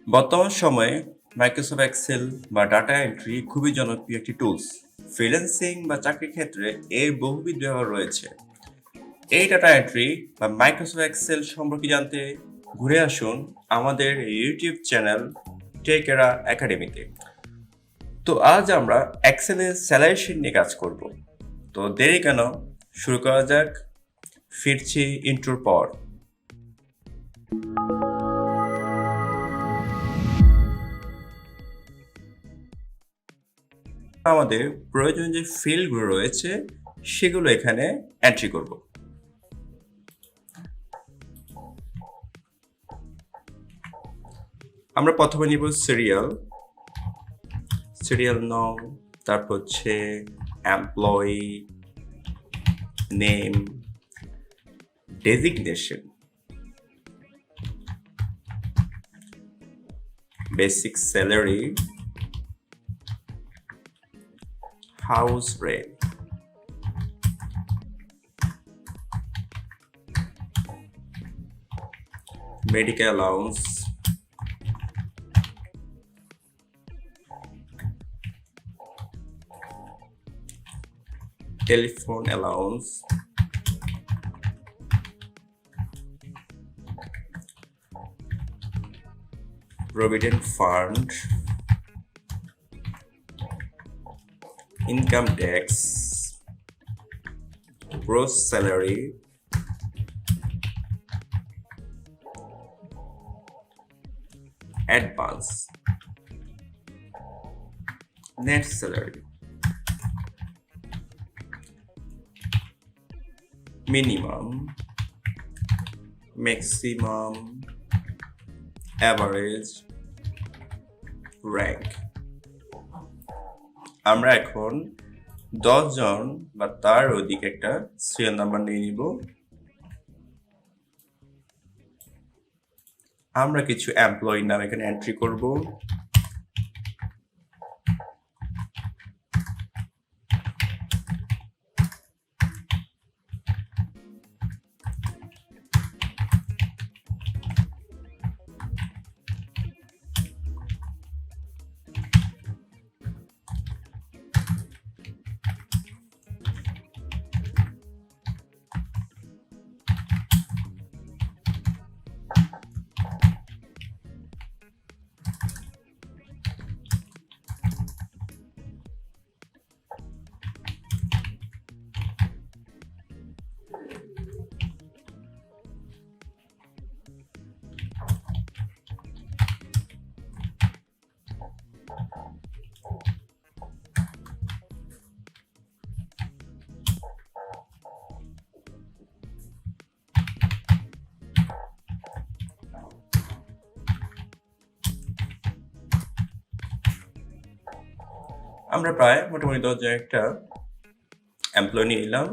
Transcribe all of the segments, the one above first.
বর্তমান সময়ে Microsoft Excel বা ডাটা এন্ট্রি খুবই জনপ্রিয় একটি টুলস। ফ্রিল্যান্সিং বা চাকরির ক্ষেত্রে এর বহুবিধ ব্যবহার রয়েছে। এই ডাটা এন্ট্রি বা মাইক্রোসফট এক্সেল সম্পর্কে জানতে ঘুরে আসুন আমাদের ইউটিউব চ্যানেল টেক এরা একাডেমিতে। তো আজ আমরা এক্সেলের স্যালারি শিট নিয়ে কাজ করব। তো দেরি কেন, শুরু করা যাক। ফিরছি ইন্ট্রোর পর। আমাদের প্রয়োজনীয় যে ফিল্ডগুলো রয়েছে সেগুলো এখানে এন্ট্রি করব। আমরা প্রথমে নিব সিরিয়াল নং, তারপর হচ্ছে employee name, designation, basic salary, house rent, medical allowance, telephone allowance, provident fund, income tax, gross salary, advance, net salary, minimum, maximum, average, rank. আমরা এখন 10 জন বা তার অধিক একটা সিরিয়াল নাম্বার নিয়ে নিব। আমরা কিছু এমপ্লয়ির নাম এখানে এন্ট্রি করব। আমরা প্রায় মোটামুটি 10 জন একটা এমপ্লয় নিয়ে নিলাম।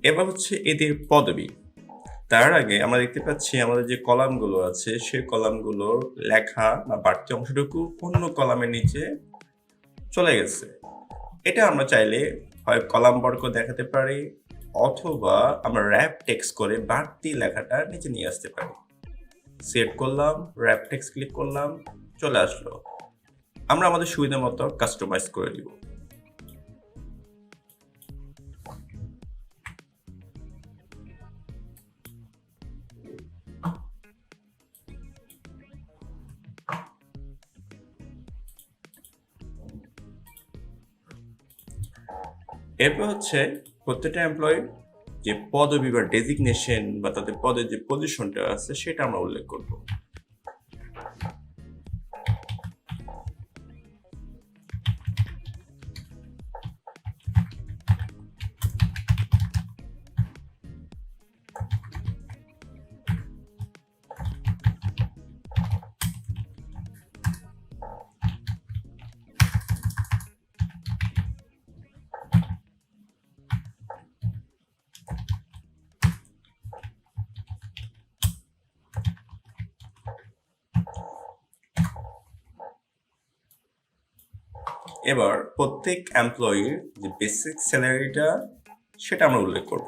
এবার হচ্ছে এদের পদবি। তার আগে আমরা দেখতে পাচ্ছি আমাদের যে কলামগুলো আছে সেই কলামগুলোর লেখা বা বাড়তি অংশটুকু অন্য কলামের নিচে চলে গেছে। এটা আমরা চাইলে হয় কলাম বর্গ দেখাতে পারি, অথবা আমরা র্যাপ টেক্সট করে বাড়তি লেখাটা নিচে নিয়ে আসতে পারি। সেভ করলাম, র্যাপ টেক্সট ক্লিক করলাম, চলে আসলো। আমরা আমাদের সুবিধা মতো কাস্টমাইজ করে দিব। এরপর হচ্ছে প্রত্যেকটা এমপ্লয়ির যে পদবি বা ডেজিগনেশন বা তাদের পদের যে পজিশনটা আছে সেটা আমরা উল্লেখ করব। এবার প্রত্যেক এমপ্লয়ির যে বেসিক স্যালারিটা সেটা আমরা উল্লেখ করব।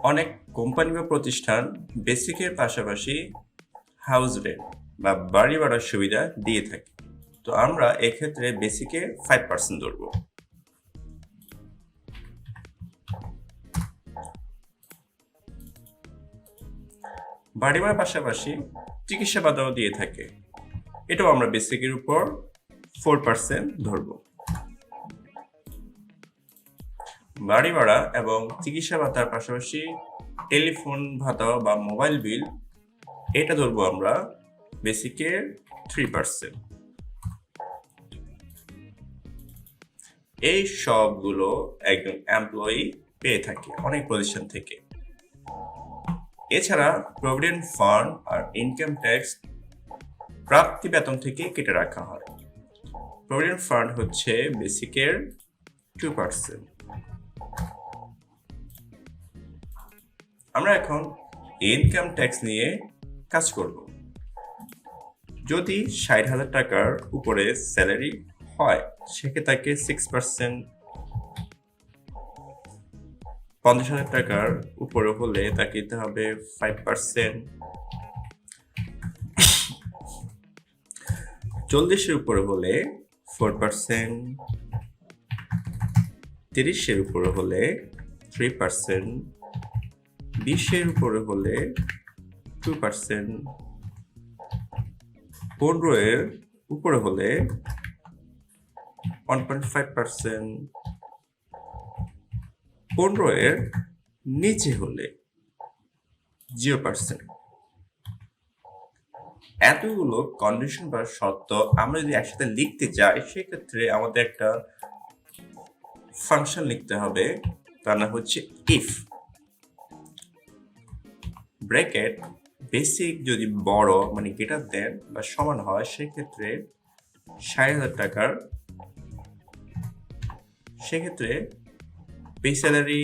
অনেক কোম্পানি বা প্রতিষ্ঠান বেসিকের পাশাপাশি হাউস রেন্ট বা বাড়ি ভাড়ার সুবিধা দিয়ে থাকে। তো আমরা এক্ষেত্রে বেসিকে 5% ধরবো। বাড়ি ভাড়ার পাশাপাশি চিকিৎসা ভাতাও দিয়ে থাকে, এটাও আমরা বেসিকের উপর 4% ধরবো। বাড়ি ভাড়া এবং চিকিৎসা ভাতার পাশাপাশি টেলিফোন ভাতা বা মোবাইল বিল, এটা ধরবো আমরা বেসিকের 3%। এই সবগুলো একজন এমপ্লয়ি পেয়ে থাকে অনেক প্রতিষ্ঠান থেকে। এছাড়া প্রভিডেন্ট ফান্ড আর ইনকাম ট্যাক্স প্রাপ্তি বেতন থেকে কেটে রাখা হয়। প্রভিডেন্ট ফান্ড হচ্ছে বেসিকের 2%। আমরা এখন ইনকাম ট্যাক্স নিয়ে কাজ করব। যদি 60,000 টাকার উপরে স্যালারি হয়, সেক্ষেত্রে তাকে 6%, 50,000 টাকার উপরে হলে তাকে দিতে হবে 5%, 40-এর উপরে হলে 4%, 30-এর উপরে হলে 3%, 20-এর উপরে হলে 2%, 15-এর উপরে হলে 1.5%, 15-এর নিচে হলে 0%। এতগুলো কন্ডিশন বা শর্ত আমরা যদি একসাথে লিখতে যাই, সেক্ষেত্রে আমাদের একটা ফাংশন লিখতে হবে, তার নাম হচ্ছে ইফ। ব্র্যাকেট বেসিক যদি বড় মানে গ্রেটার দেন বা সমান হয়, সেক্ষেত্রে 60,000 টাকার, সেক্ষেত্রে বেস স্যালারি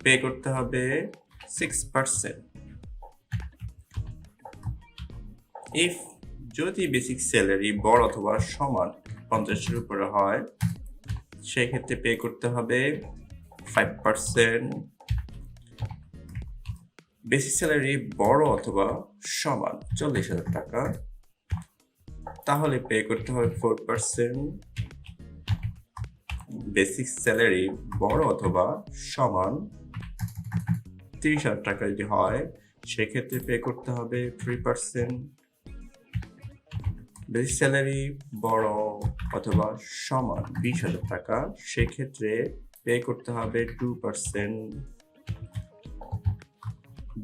পে করতে হবে 6%। ইফ যদি বেসিক স্যালারি বড় অথবা সমান 50-এর উপরে হয়, সেক্ষেত্রে পে করতে হবে 5%। বেসিক স্যালারি বড় অথবা সমান 40,000 টাকা, তাহলে পে করতে হবে 4%। বেসিক স্যালারি বড় অথবা সমান 30,000 টাকা যদি হয়, সেক্ষেত্রে পে করতে হবে 3%। বেসিক স্যালারি বড় অথবা সমান 20,000 টাকা, সেক্ষেত্রে পে করতে হবে 2%।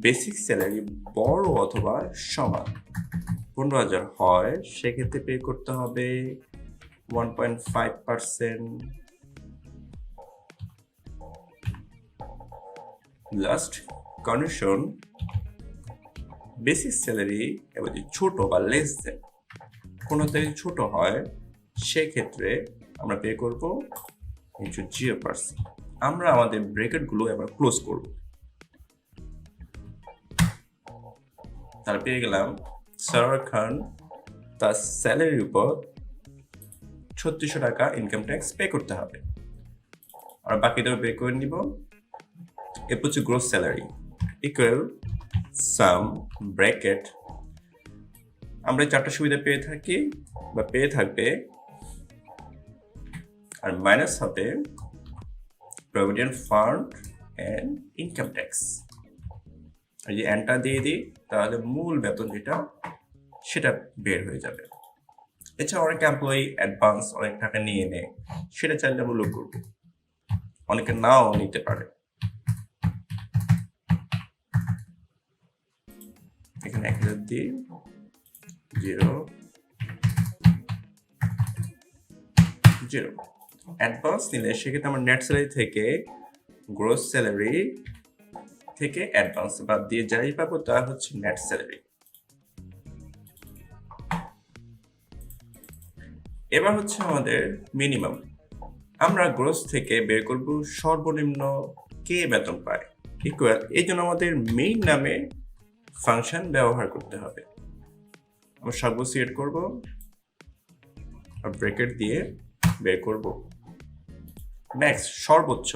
বেসিক স্যালারি বড় অথবা সমান 15,000 হয়, সেক্ষেত্রে পে করতে হবে 1.5%। লাস্ট কন্ডিশন, বেসিক স্যালারি এবার যদি ছোট বা লেস দেন কোনো থেকে ছোট হয়, সেক্ষেত্রে আমরা পে করব 0%। আমরা আমাদের ব্র্যাকেটগুলো এবার ক্লোজ করব। তার পেয়ে গেলাম সারোয়ার খান তার স্যালারির উপর 3600 টাকা ইনকাম ট্যাক্স পে করতে হবে। আর বাকিটাও পে করে নিব। এরপর হচ্ছে gross salary equal sum bracket, আমরা 4টা সুবিধা পেয়ে থাকি বা পেয়ে থাকবে, আর মাইনাস হবে provident fund and income tax. আর যে এন্টা দিয়ে দিই, তাহলে মূল বেতন যেটা সেটা বের হয়ে যাবে। এছাড়া অনেক এমপ্লয়ি অ্যাডভান্স অনেক টাকা নিয়ে নেয়, সেটা চাইলে আমরা লোক করবো, অনেকে নাও নিতে পারে। এখানে 1,000 দিই, 0 0 অ্যাডভান্স নিলে সেক্ষেত্রে আমার নেট স্যালারি থেকে গ্রোস স্যালারি থেকে অ্যাডভান্স বাদ দিয়ে যাই পাবো তা হচ্ছে নেট স্যালারি। এবার হচ্ছে আমাদের মিনিমাম, আমরা গ্রোস থেকে বের করব সর্বনিম্ন কে বেতন পায় ইকুয়াল, এই জন্য আমাদের মেইন নামে ফাংশন ব্যবহার করতে হবে। আমরা সর্বোচ্চ সিলেক্ট করব আর ব্র্যাকেট দিয়ে বের করব ম্যাক্স সর্বোচ্চ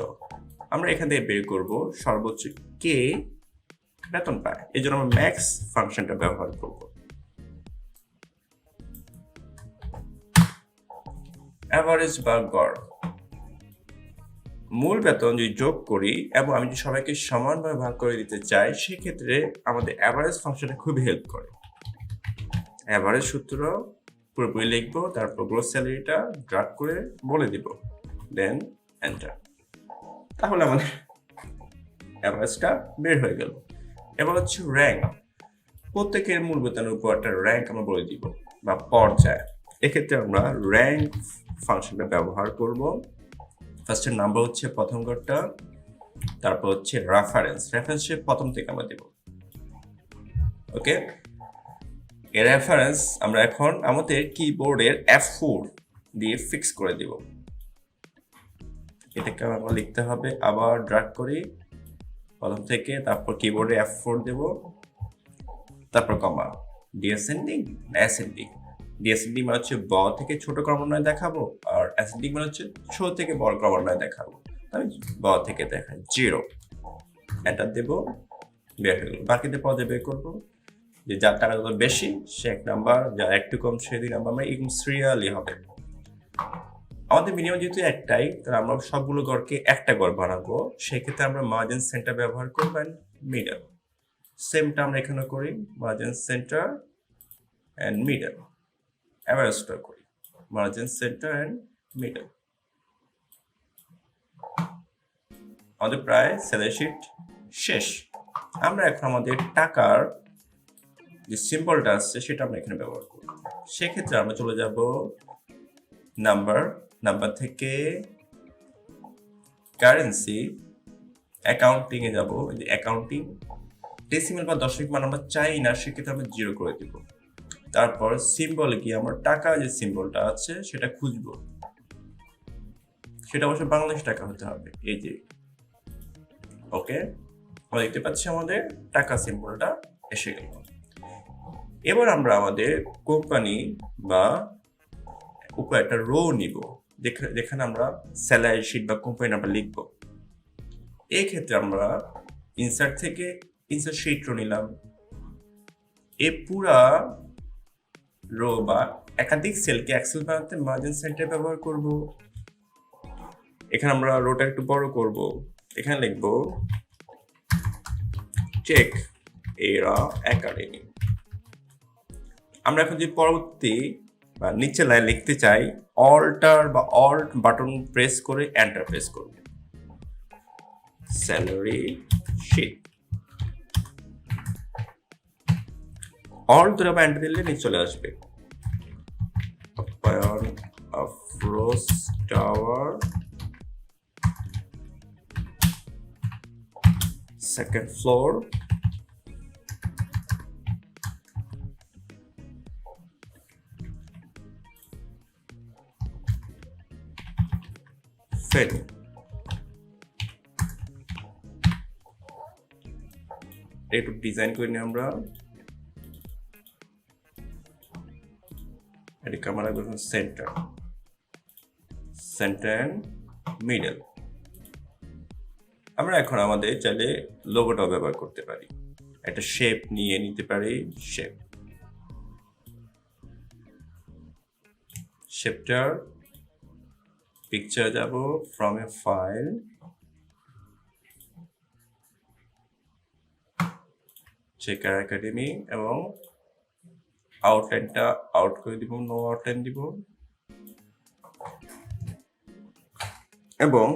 আমরা এখান থেকে বের করব সর্বোচ্চ কে বেতন পায়, এই জন্য আমরা ম্যাক্স ফাংশনটা ব্যবহার করব। অ্যাভারেজ বা গড়, মূল বেতন যদি যোগ করি এবং আমি যদি সবাইকে সমানভাবে ভাগ করে দিতে চাই, সেক্ষেত্রে আমাদের অ্যাভারেজ ফাংশনটা খুবই হেল্প করে। অ্যাভারেজ সূত্র পুরোপুরি লিখবো, তারপর গ্রোস স্যালারিটা ড্রাগ করে বলে দিব, দেন এন্টার। তাহলে আমাদের অ্যাভারেজটা বের হয়ে গেল। এবার হচ্ছে র্যাঙ্ক, প্রত্যেকের মূল বেতনের উপর একটা র্যাঙ্ক আমরা বলে দিব বা পর্যায়। এক্ষেত্রে আমরা র্যাঙ্ক ফাংশনটা ব্যবহার করব। ফার্স্টের নাম্বার হচ্ছে প্রথম ঘরটা, তারপর হচ্ছে রেফারেন্সের প্রথম থেকে আমরা দেব। ওকে, এর রেফারেন্স আমরা এখন আমাদের কিবোর্ডের F4 দিয়ে ফিক্স করে দিব। এটাকে আমরা লিখতে হবে, আবার ড্র্যাগ করি প্রথম থেকে, তারপর কিবোর্ডে F4 দেব, তারপর কমা। ডিএসেন্ডিং অ্যাসেন্ডিং, ডিএসেন্ডিং মানে হচ্ছে ব থেকে ছোট ক্রমান্বয়ে দেখাবো, আর অ্যাসেন্ডিং মানে হচ্ছে ছোট থেকে বড় ক্রমান্বয়ে দেখাবো। আমি ব থেকে দেখাই 0, এন্টার দেব, বের হয়ে গেল। বাকিদের পদে বের করবো, যে যার টাকা যত বেশি সে 1 নাম্বার, যার একটু কম সে 2 নাম্বার, মানে এরকম সিরিয়ালি হবে। আমাদের মিনিমাম যেহেতু একটাই, তাহলে আমরা সবগুলো গড়কে একটা গড় বানাবো। সেক্ষেত্রে আমরা মার্জিন সেন্টার ব্যবহার করব এন্ড মিডল। সেমটা আমরা এখানে করি, মার্জিন সেন্টার এন্ড মিডল। অ্যাভারেজটা করি, মার্জিন সেন্টার এন্ড মিডল। আমাদের প্রায় স্যালারি শিট শেষ। আমরা এখন আমাদের টাকার যে সিম্বলটা আছে সেটা আমরা এখানে ব্যবহার করব। সেক্ষেত্রে আমরা চলে যাব নাম্বার থেকে কারেন্সি, অ্যাকাউন্টিং এ যাব। যে অ্যাকাউন্টিং ডেসিমেল বা দশমিক মান আমরা চাই না, সেক্ষেত্রে আমরা 0 করে দিব। তারপর সিম্বলে গিয়ে আমার টাকা যে সিম্বলটা আছে সেটা খুঁজবো, সেটা অবশ্যই বাংলাদেশ টাকা হতে হবে। এই যে ওকে, আমরা দেখতে পাচ্ছি আমাদের টাকা সিম্বলটা এসে গেল। এবার আমরা আমাদের কোম্পানি বা উপর একটা রো নিব, যেখানে আমরা স্যালারি শিট বা কোম্পানি নাম্বার লিখব। এই ক্ষেত্রে আমরা ইনসার্ট থেকে ইনসার্ট শিট রো নিলাম। এই পুরা রো বা একাধিক সেলকে এক্সেল বানাতে মার্জিন সেন্টার ব্যবহার করব। এখানে আমরা রোটা একটু বড় করব, এখানে লিখব চেক এরা একাডেমি। আমরা এখন যে পরবর্তী বা নিচে লাইন লিখতে চাই, অল্ট বাটন প্রেস করে এন্টার প্রেস করব। স্যালারি শিট, অল্ট ধরে বা এন্টার দিলে নিচে চলে আসবে। Appayan Afroz tower, second floor, ফেড। একটু ডিজাইন করে নিই আমরা, এটাকে আমরা রাখবো সেন্টার এন্ড মিডল। আমরা এখন আমাদের চাইলে লোগোটাও ব্যবহার করতে পারি, একটা শেপ নিয়ে নিতে পারি। শেপটার পিকচার যাব, from a file, checker academy, এবং আউটলাইনটা আউট করে দিব, নো আউটলাইন দিব, এবং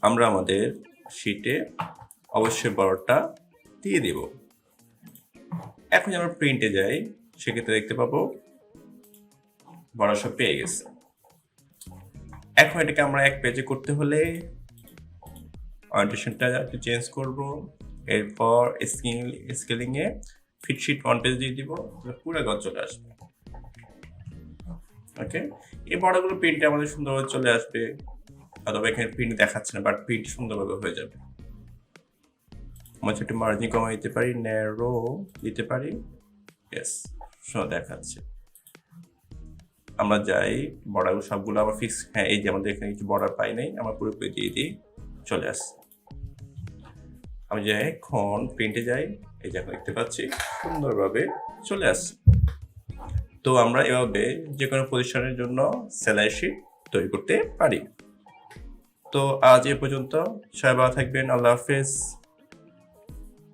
আমরা আমাদের শিটে অবশ্যই বড়টা দিয়ে দিব। এখন আমরা প্রিন্টে যাই, সেক্ষেত্রে দেখতে পাবো বড় সব পেয়ে গেছে। এখন এটাকে আমরা এক পেজে করতে হলে অরিয়েন্টেশনটা একটু চেঞ্জ করব, এরপর স্কেলিং এ ফিটশিট 1 পেজ দিয়ে দিব, পুরো গজ চলে আসবে। ওকে, এই বড়গুলো প্রিন্টে আমাদের সুন্দরভাবে চলে আসবে, অথবা এখানে প্রিন্ট দেখাচ্ছে না, বাট প্রিন্ট সুন্দরভাবে হয়ে যাবে। আমরা একটু মার্জিন কমাই দিতে পারি, ন্যারো দিতে পারি, ইয়েস, সুন্দর দেখাচ্ছে। আমরা যাই বর্ডারগুলো সবগুলো আবার ফিক্স, হ্যাঁ এই যে আমাদের এখানে কিছু বর্ডার পাই নাই, আমরা পুরোপুরি দিয়ে দিই, চলে আসছে। আমি যে এখন প্রিন্টে যাই, এই যে এখন দেখতে পাচ্ছি সুন্দরভাবে চলে আসছে। তো আমরা এভাবে যে কোনো প্রতিষ্ঠানের জন্য স্যালারি শিট তৈরি করতে পারি। তো আজ এ পর্যন্ত, সবাই ভালো থাকবেন। আল্লাহ হাফেজ।